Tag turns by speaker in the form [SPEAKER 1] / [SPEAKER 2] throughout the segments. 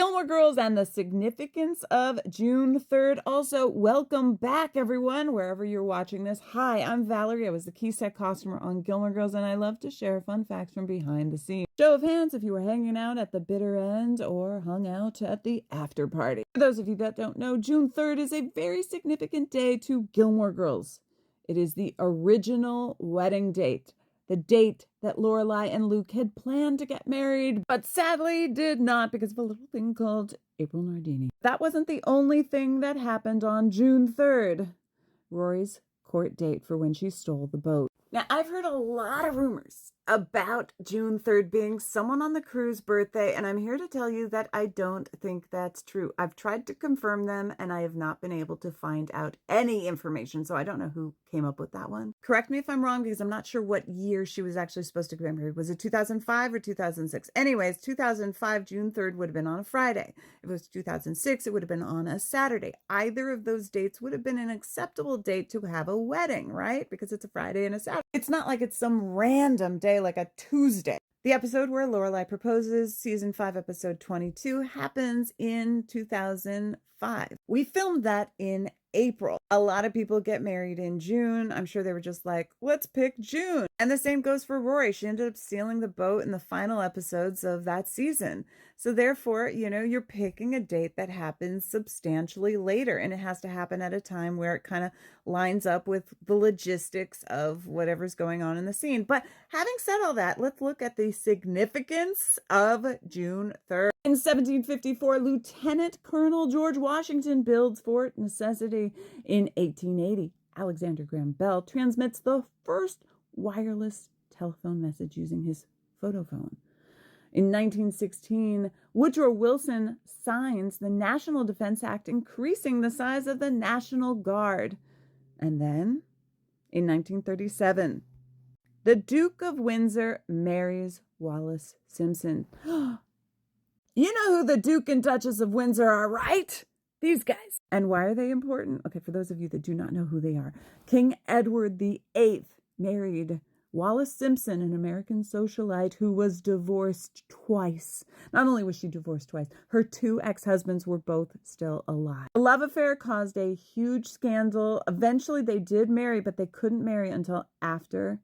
[SPEAKER 1] Gilmore Girls and the significance of June 3rd. Also, welcome back, everyone, wherever you're watching this. Hi, I'm Valerie. I was the key set costumer on Gilmore Girls, and I love to share fun facts from behind the scenes. Show of hands if you were hanging out at the bitter end or hung out at the after party. For those of you that don't know, June 3rd is a very significant day to Gilmore Girls. It is the original wedding date. The date that Lorelai and Luke had planned to get married, but sadly did not because of a little thing called April Nardini. That wasn't the only thing that happened on June 3rd. Rory's court date for when she stole the boat. Now, I've heard a lot of rumors about June 3rd being someone on the crew's birthday, and I'm here to tell you that I don't think that's true. I've tried to confirm them, and I have not been able to find out any information, so I don't know who came up with that one. Correct me if I'm wrong, because I'm not sure what year she was actually supposed to get married. Was it 2005 or 2006? Anyways, 2005, June 3rd would have been on a Friday. If it was 2006, it would have been on a Saturday. Either of those dates would have been an acceptable date to have a wedding, right? Because it's a Friday and a Saturday. It's not like it's some random day like a Tuesday. The episode where Lorelai proposes, season 5, episode 22, happens in 2005. We filmed that in April. A lot of people get married in June. I'm sure they were just like, let's pick June. And the same goes for Rory. She ended up stealing the boat in the final episodes of that season. So therefore, you're picking a date that happens substantially later, and it has to happen at a time where it kind of lines up with the logistics of whatever's going on in the scene. But having said all that, let's look at the significance of June 3rd. In 1754, Lieutenant Colonel George Washington builds Fort Necessity. In 1880, Alexander Graham Bell transmits the first wireless telephone message using his photophone. In 1916, Woodrow Wilson signs the National Defense Act, increasing the size of the National Guard. And then, in 1937, the Duke of Windsor marries Wallis Simpson. You know who the Duke and Duchess of Windsor are, right? These guys. And why are they important? Okay, for those of you that do not know who they are, King Edward VIII married Wallis Simpson, an American socialite who was divorced twice. Not only was she divorced twice, her 2 ex-husbands were both still alive. The love affair caused a huge scandal. Eventually they did marry, but they couldn't marry until after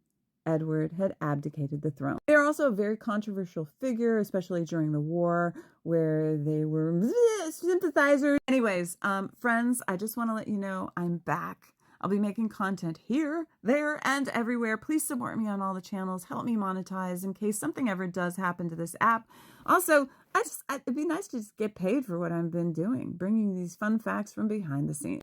[SPEAKER 1] Edward had abdicated the throne. They're also a very controversial figure, especially during the war, where they were sympathizers. Anyways, friends, I just want to let you know I'm back. I'll be making content here, there, and everywhere. Please support me on all the channels. Help me monetize in case something ever does happen to this app. Also, it'd be nice to just get paid for what I've been doing, bringing these fun facts from behind the scenes.